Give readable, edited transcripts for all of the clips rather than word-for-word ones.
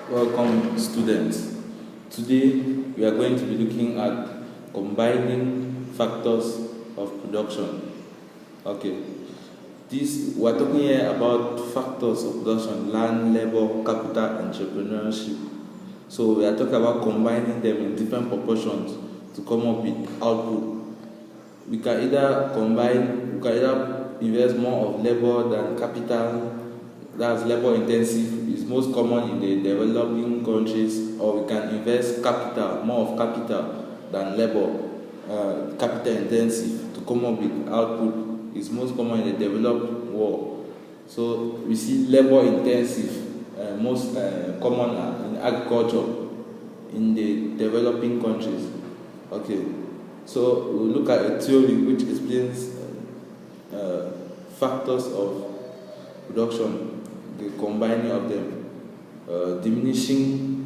Welcome, students. Today we are going to be looking at combining factors of production. Okay, this we are talking here about factors of production: land, labor, capital, entrepreneurship. So we are talking about combining them in different proportions to come up with output. We can either invest more of labor than capital. That's labor intensive, is most common in the developing countries, or we can invest more of capital than labor, capital intensive to come up with output, is most common in the developed world. So we see labor intensive most common in agriculture in the developing countries. Okay, so we'll look at a theory which explains factors of production, the combining of them, diminishing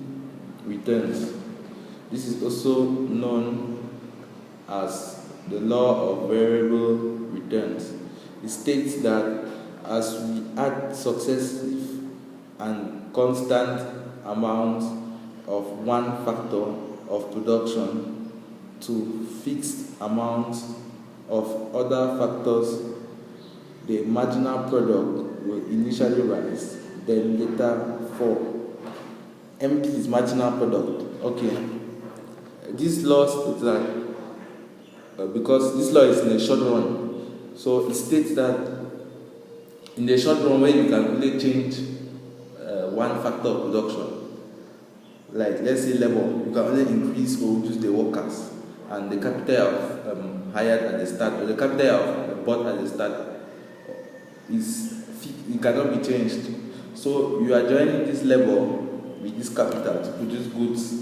returns. This is also known as the law of variable returns. It states that as we add successive and constant amounts of one factor of production to fixed amounts of other factors, the marginal product will initially rise, then later fall. MP is marginal product. Okay. This law states that because this law is in the short run, so it states that in the short run, when you can only change one factor of production, like let's say labor, you can only increase or reduce the workers, and the capital you have hired at the start, or the capital you have bought at the start, it cannot be changed. So you are joining this labor with this capital to produce goods.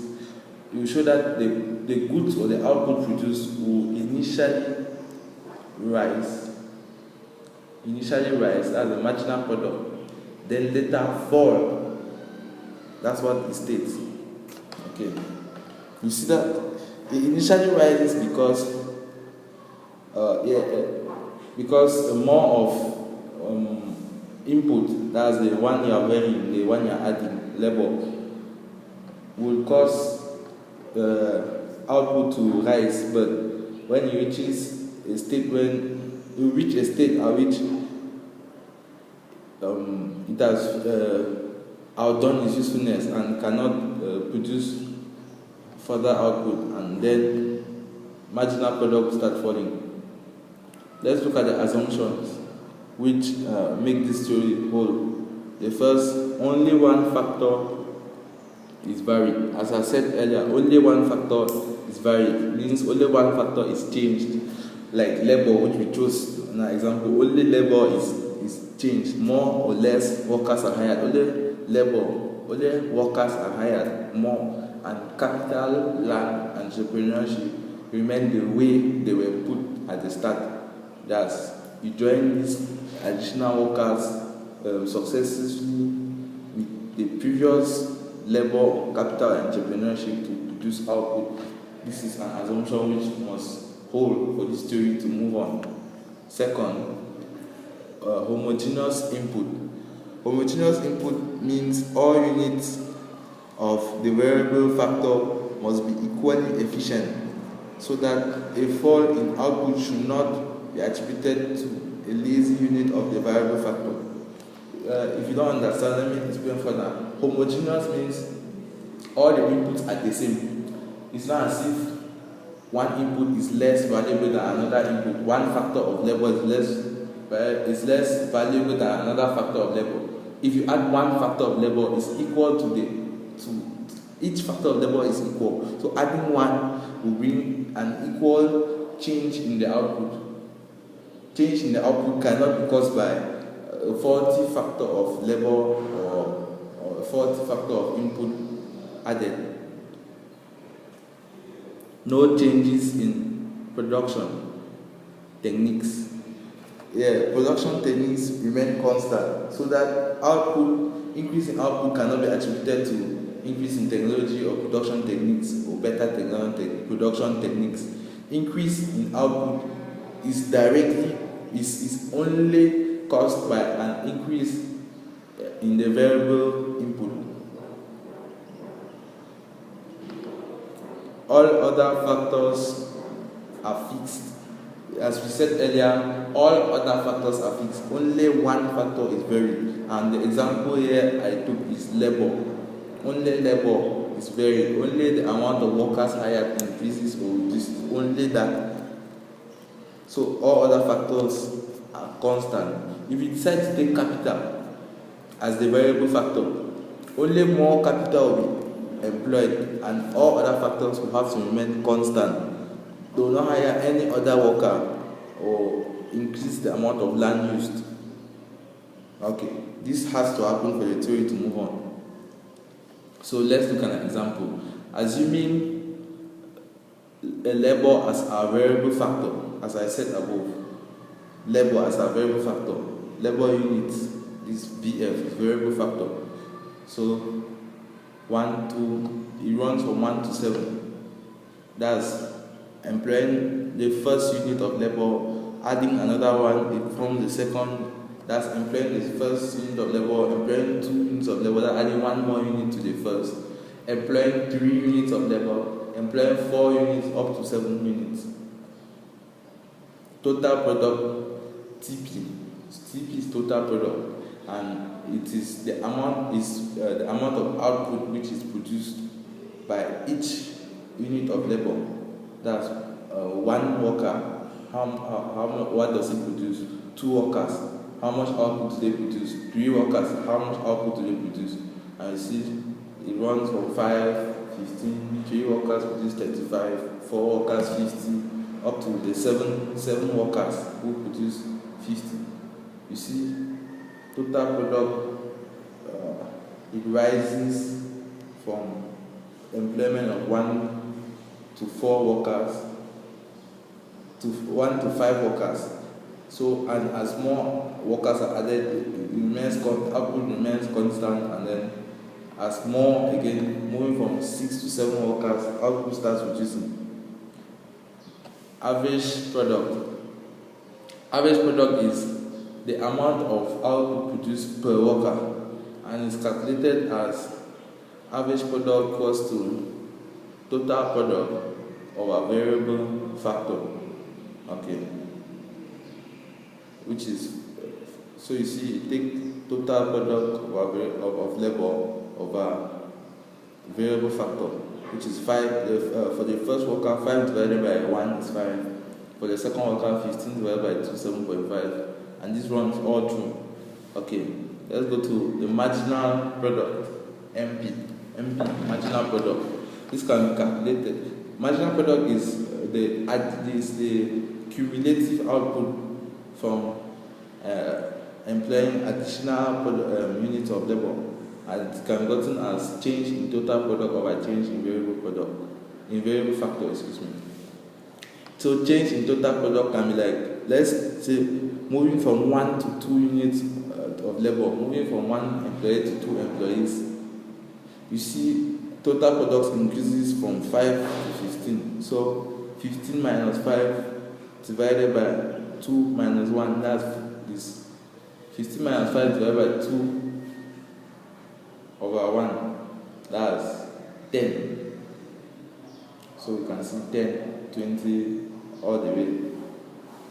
You show that the goods or the output produced will initially rise. That's the marginal product. Then later fall. That's what it states. Okay. You see that it initially rises because more of input, that's the one you are wearing, the one you are adding, labor, will cause output to rise. But when you reach a state at which it has outdone its usefulness and cannot produce further output, and then marginal product start falling. Let's look at the assumptions which make this theory hold. The first, only one factor is varied. As I said earlier, only one factor is varied. Means only one factor is changed. Like labor, which we chose in our example, only labor is changed. More or less workers are hired. Only workers are hired more. And capital, land, and entrepreneurship remain the way they were put at the start. That's you join these additional workers successfully with the previous labor, capital, and entrepreneurship to produce output. This is an assumption which must hold for this theory to move on. Second, homogeneous input. Homogeneous input means all units of the variable factor must be equally efficient, so that a fall in output should not be attributed to a lazy unit of the variable factor. If you don't understand, let me explain further. Homogeneous means all the inputs are the same. It's not as if one input is less valuable than another input. One factor of labor is less valuable than another factor of labor. If you add one factor of labor, it's equal to each factor of labor is equal. So adding one will bring an equal change in the output. Change in the output cannot be caused by a faulty factor of labor or a faulty factor of input added. No changes in production techniques. Production techniques remain constant, so that increase in output cannot be attributed to increase in technology or production techniques or better production techniques. Increase in output is only caused by an increase in the variable input. All other factors are fixed. As we said earlier, all other factors are fixed. Only one factor is varied. And the example here I took is labor. Only labor is varied. Only the amount of workers hired increases or reduces. Only that. So all other factors are constant. If you decide to take capital as the variable factor, only more capital will be employed and all other factors will have to remain constant. Do not hire any other worker or increase the amount of land used. Okay, this has to happen for the theory to move on. So let's look at an example. Assuming a labor as our variable factor, as I said above, labor as our variable factor, labor unit is VF, variable factor. So 1, 2, it runs from 1 to 7. That's employing the first unit of labor, adding another one, it forms the second. That's employing the first unit of labor, employing 2 units of labor, that's adding 1 more unit to the first, employing 3 units of labor, employing 4 units up to 7 units. Total product TP. TP is total product, and it is the amount of output which is produced by each unit of labor. That's 1 worker. What does it produce? 2 workers. How much output do they produce? 3 workers. How much output do they produce? And you see, it runs from 5, 15. 3 workers produce 35. 4 workers 50. Up to the 7 workers who produce 50. You see, total product, it rises from employment of 1 to 4 workers to 1 to 5 workers. So, and as more workers are added, output remains constant, and then as more, again, moving from 6 to 7 workers, output starts reducing. Average product. Average product is the amount of output produced per worker, and is calculated as average product equals to total product of a variable factor. Okay, which is, so you see, you take total product of labor over variable factor, which is 5. For the first worker, 5 divided by 1 is 5. For the second worker, 15 divided by 2, 7.5. And this runs all through. Okay, let's go to the marginal product, MP, marginal product. This can be calculated. Marginal product is the cumulative output from employing additional units of labor, and it can be gotten as change in total product over change in variable factor, excuse me. So change in total product can be like, let's say, moving from 1 to 2 units of labor, moving from 1 employee to 2 employees. You see, total product increases from 5 to 15. So 15 minus 5 divided by 2 minus 1, that's this. 15 minus 5 divided by 2 over 1, that's 10. So we can see 10, 20, all the way.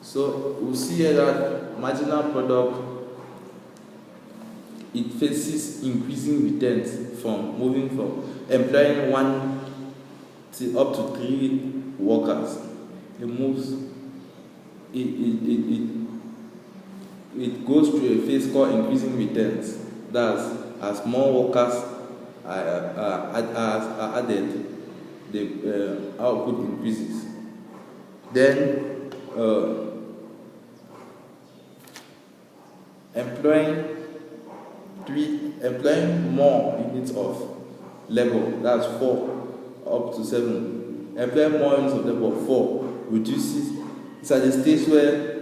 So we'll see here that marginal product, it faces increasing returns from moving from employing 1 to up to 3 workers. It moves, it goes through a phase called increasing returns. That's as more workers are added, the output increases. Then employing more units of labor, that's 4 up to 7. Employing more units of labor, 4, reduces. It's at the stage where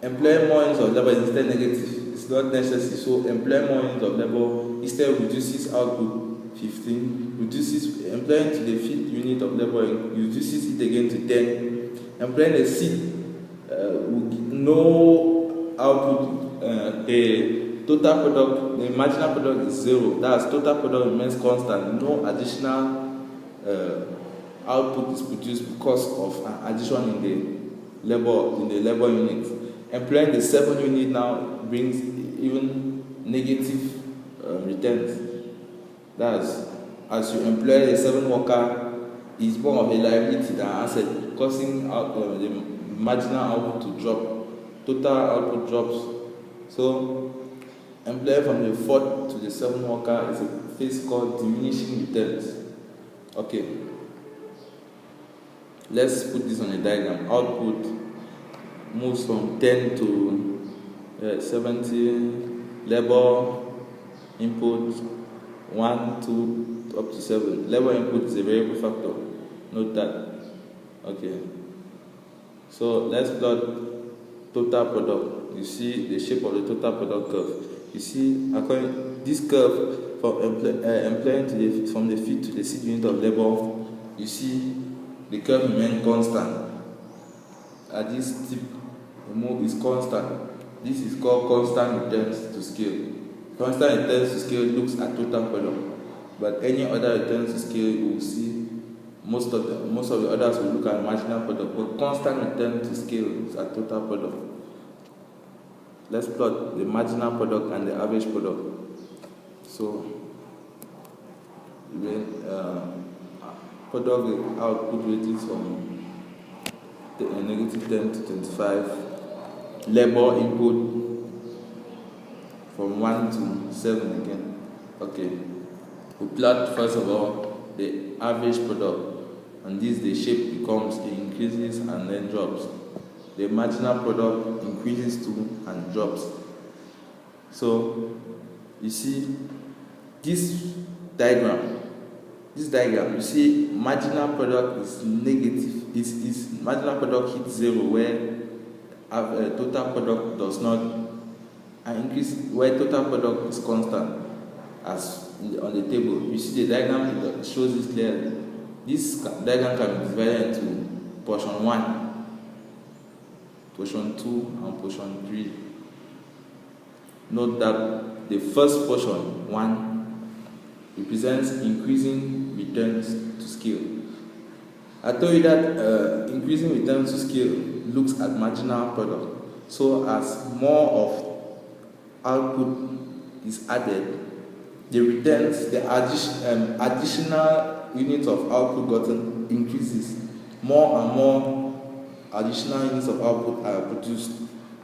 employing more units of labor is instead negative. It's not necessary. So employing more units of labor instead reduces output 15, reduces employing to the 5th unit of labor, reduces it again to 10. Employing a C, no output, the total product, the marginal product is 0. That's total product remains constant, no additional output is produced because of an addition in the labor unit. Employing the 7 unit now brings even negative returns. That's, as you employ a 7 worker, is more of a liability than asset, causing the marginal output to drop. Total output drops. So employing from the 4th to the 7th worker is a phase called diminishing returns. Okay, let's put this on a diagram. Output moves from 10 to 70, labor input 1, 2 up to 7. Labor input is a variable factor. Note that. Okay. So let's plot total product. You see the shape of the total product curve. You see, according this curve from employing from the feed to the seed unit of labor, you see the curve remains constant. At this tip, the move is constant. This is called constant returns to scale. Constant returns to scale looks at total product, but any other returns to scale you will see most of the others will look at marginal product, but constant return to scale is at total product. Let's plot the marginal product and the average product. So product output ranges from negative 10 to 25. Labor input from 1 to 7 again. Okay. We plot first of all the average product, and this the shape becomes, it increases and then drops. The marginal product increases too and drops. So you see this diagram, you see marginal product is negative. Is marginal product hits 0 where total product does not increase, where total product is constant, as on the table. You see the diagram, it shows this clearly. This diagram can be divided into portion 1, portion 2, and portion 3. Note that the first portion, 1, represents increasing returns to scale. I told you that increasing returns to scale looks at marginal product. So as more of output is added, the returns, the additional units of output gotten increases. More and more additional units of output are produced.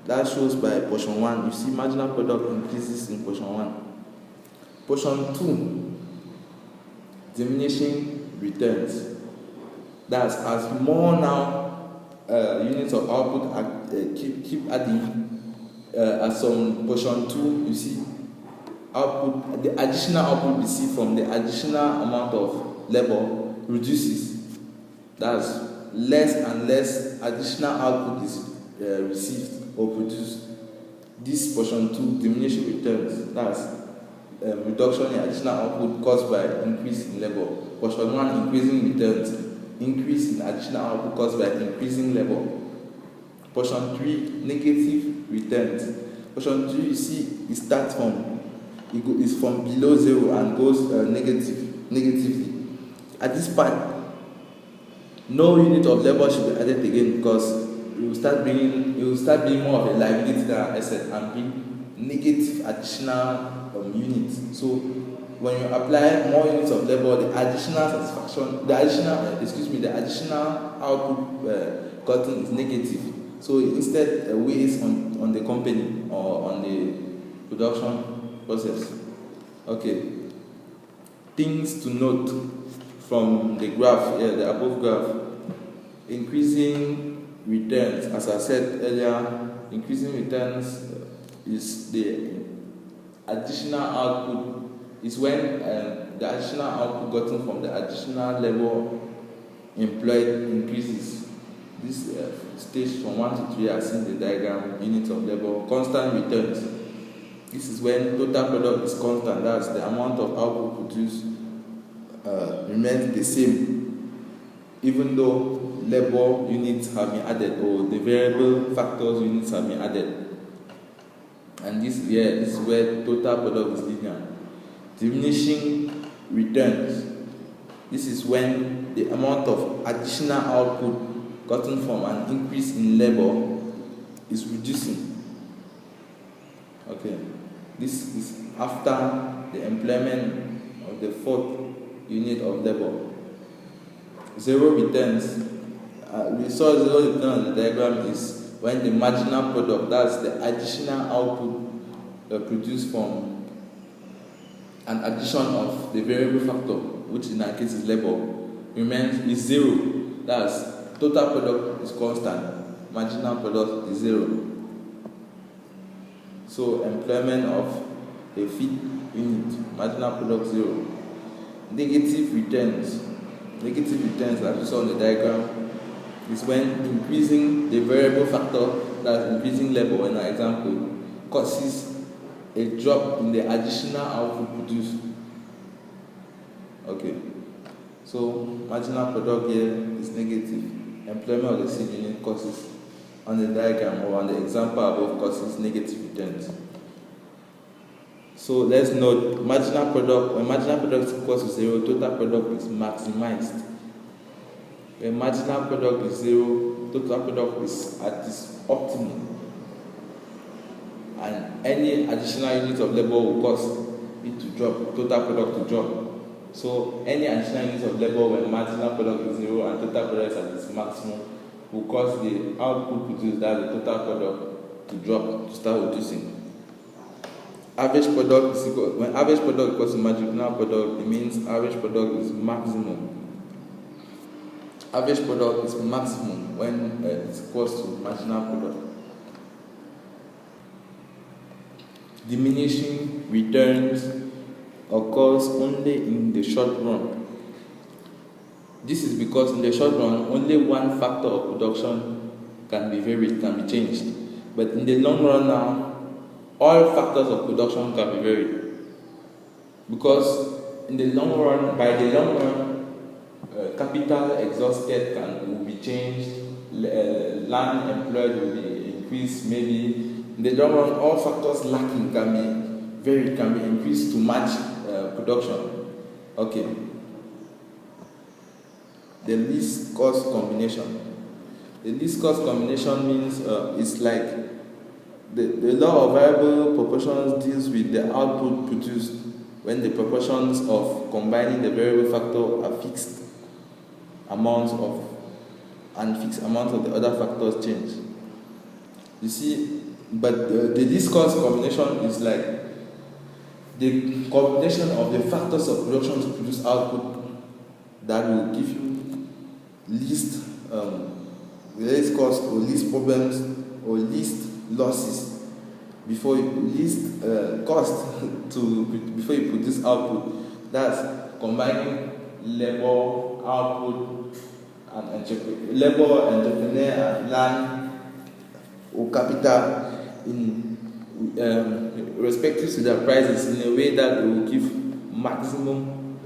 That shows by portion 1. You see marginal product increases in portion 1. Portion 2, diminishing returns. That's as more now units of output keep adding. As on portion 2, you see output, the additional output received from the additional amount of labor reduces. That's less and less additional output is received or produced. This portion 2, diminishing returns. That's reduction in additional output caused by increase in labor. Portion 1, increasing returns. Increase in additional output caused by increasing labor. Portion 3, negative returns. Portion 3, you see, it starts from, it's from below 0 and goes negatively. At this point, no unit of labor should be added again, because it will start being more of a liability than an asset and bring negative additional units. So when you apply more units of labor, the additional output gotten is negative. So it instead weighs on the company or on the production process. Okay. Things to note from the graph here, the above graph. Increasing returns, as I said earlier, increasing returns is the additional output, is when the additional output gotten from the additional labor employed increases. This stage from 1 to 3 are seen in the diagram, units of labor. Constant returns. This is when total product is constant, that's the amount of output produced remains the same, even though labor units have been added or the variable factors units have been added. And this is where total product is linear. Diminishing returns. This is when the amount of additional output gotten from an increase in labor is reducing. Okay, this is after the employment of the fourth unit of labor. Zero returns. We saw zero return on the diagram is when the marginal product, that's the additional output produced from an addition of the variable factor, which in our case is labor, remains is zero. That's total product is constant, marginal product is zero. So employment of a fifth unit, marginal product zero. Negative returns, as we saw in the diagram, is when increasing the variable factor, that's increasing labor in our example, causes a drop in the additional output produced. Okay, so marginal product here is negative. Employment of the same unit causes, on the diagram or on the example above, causes negative returns. So let's note, marginal product, when marginal product is equal to zero, total product is maximized. When marginal product is zero, total product is at its optimum. And any additional unit of labor will cause it to drop, total product to drop. So any additional unit of labor when marginal product is zero and total product is at its maximum will cause the output produced, that the total product, to drop, to start reducing. Average product is equal, when average product equals to marginal product, it means average product is maximum. Average product is maximum when it's equals to marginal product. Diminishing returns occurs only in the short run. This is because in the short run, only one factor of production can be varied, can be changed. But in the long run now, all factors of production can be varied. Because in the long run, by the long run, capital exhausted will be changed, land employed will be increased, maybe. In the long run, all factors lacking can be varied, can be increased to match production. Okay. The least cost combination. The least cost combination means it's like the law of variable proportions deals with the output produced when the proportions of combining the variable factor are fixed amounts of, and fixed amounts of the other factors change. You see, but the least cost combination is like the combination of the factors of production to produce output that will give you least cost or least problems or least losses before you least cost before you produce output. That's combining labor, output, and labor, entrepreneur, and land or capital in respective to their prices in a way that will give maximum,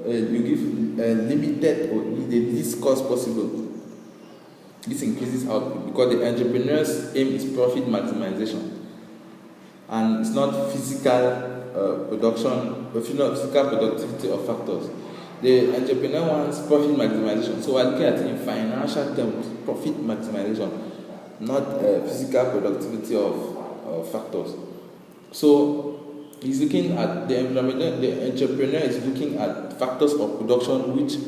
you give limited or the least cost possible. This increases output because the entrepreneur's aim is profit maximization, and it's not physical production, not physical productivity of factors. The entrepreneur wants profit maximization, so we're looking at it in financial terms, profit maximization, not physical productivity of factors. So he's looking at the entrepreneur is looking at factors of production which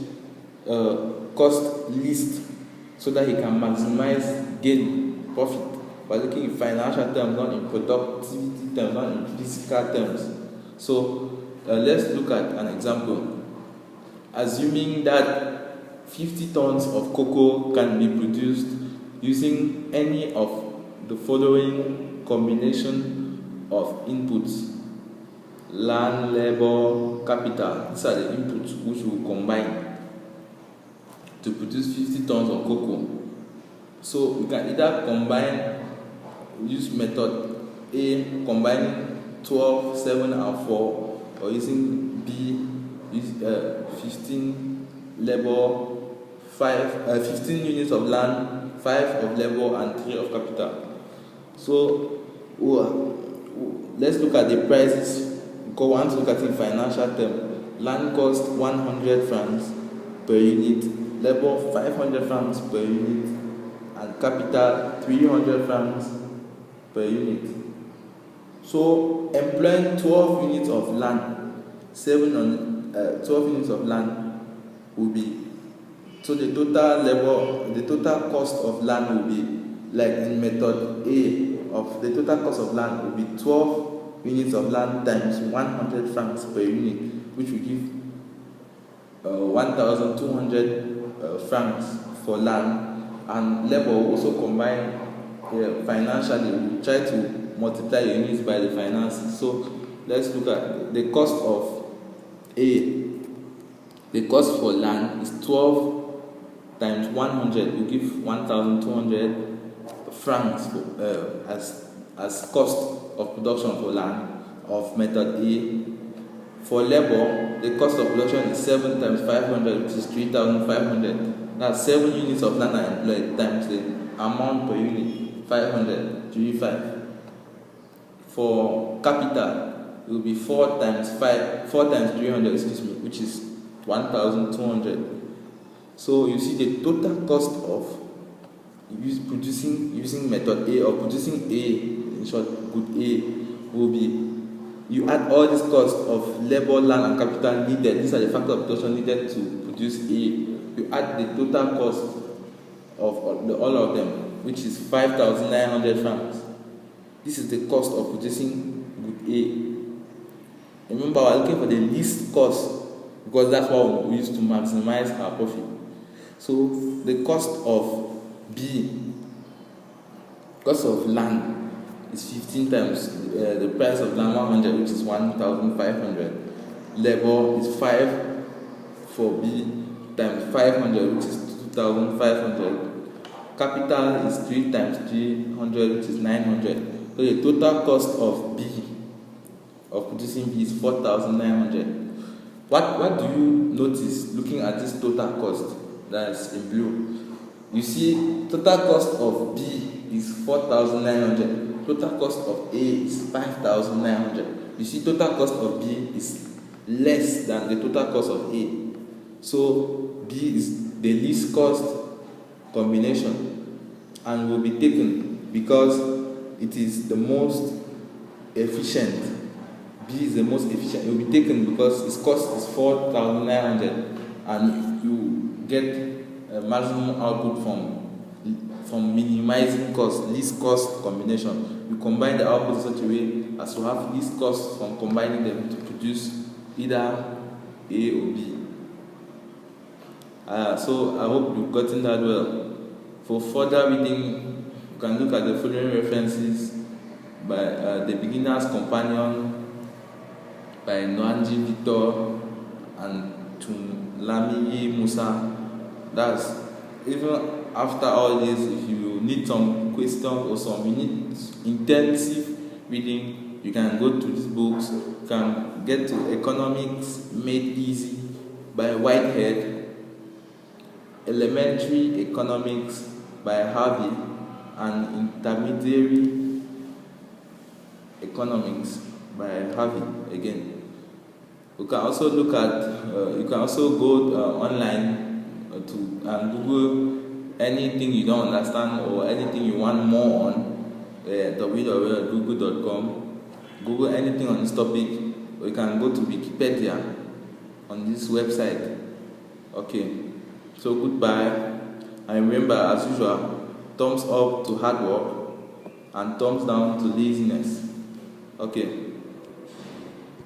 cost least, so that he can maximize gain, profit. By looking in financial terms, not in productivity terms, not in physical terms. So let's look at an example. Assuming that 50 tons of cocoa can be produced using any of the following combination of inputs: land, labor, capital. These are the inputs which will combine to produce 50 tons of cocoa. So we can either use method A, combining 12, 7, and 4, or using B, use 15 labor, 15 units of land, 5 of labor, and 3 of capital. So let's look at the prices. Go on to look at it in financial terms. land cost 100 francs per unit, labor 500 francs per unit, and capital 300 francs per unit. So employing 12 units of land, 12 units of land will be, so the total cost of land will be, like in method A, of the total cost of land will be 12 units of land times 100 francs per unit, which will give 1,200 francs for land. And labor will also combine financially. We try to multiply units by the finances. So let's look at the cost of A. The cost for land is 12 times 100 will give 1,200 francs as cost of production for land of method A. For labor, the cost of production is 7 times 500, which is 3,500. That's 7 units of land are employed times the amount per unit, 500, 35. For capital, it will be 4 times 300, which is 1,200. So you see the total cost of using method A, or producing A, in short, good A, will be, you add all this cost of labor, land, and capital needed. These are the factors of production needed to produce A. You add the total cost of all of them, which is 5,900 francs. This is the cost of producing good A. Remember, we're looking for the least cost, because that's what we use to maximize our profit. So the cost of B, cost of land, is 15 times the price of land, 100, which is 1,500. Labor is 5 for B times 500, which is 2,500. Capital is 3 times 300, which is 900. So the total cost of B, of producing B, is 4,900. What do you notice looking at this total cost that is in blue? You see, total cost of B is 4,900. Total cost of A is 5,900. You see, total cost of B is less than the total cost of A. So B is the least cost combination and will be taken because it is the most efficient. B is the most efficient. It will be taken because its cost is 4,900 and you get a maximum output from minimizing cost, least cost combination. You combine the output in such a way as to have least cost from combining them to produce either A or B. So I hope you've gotten that well. For further reading, you can look at the following references by The Beginner's Companion by Nwanji Victor and Tunlamiyi Musa. That's, even after all this, if you need some questions or some intensive reading, you can go to these books. You can get to Economics Made Easy by Whitehead, Elementary Economics by Harvey, and Intermediary Economics by Harvey again. You can also look at, you can also go online to Google anything you don't understand or anything you want more on www.google.com. Google anything on this topic, or you can go to Wikipedia on this website. Okay, so goodbye, and remember, as usual, thumbs up to hard work and thumbs down to laziness. Okay.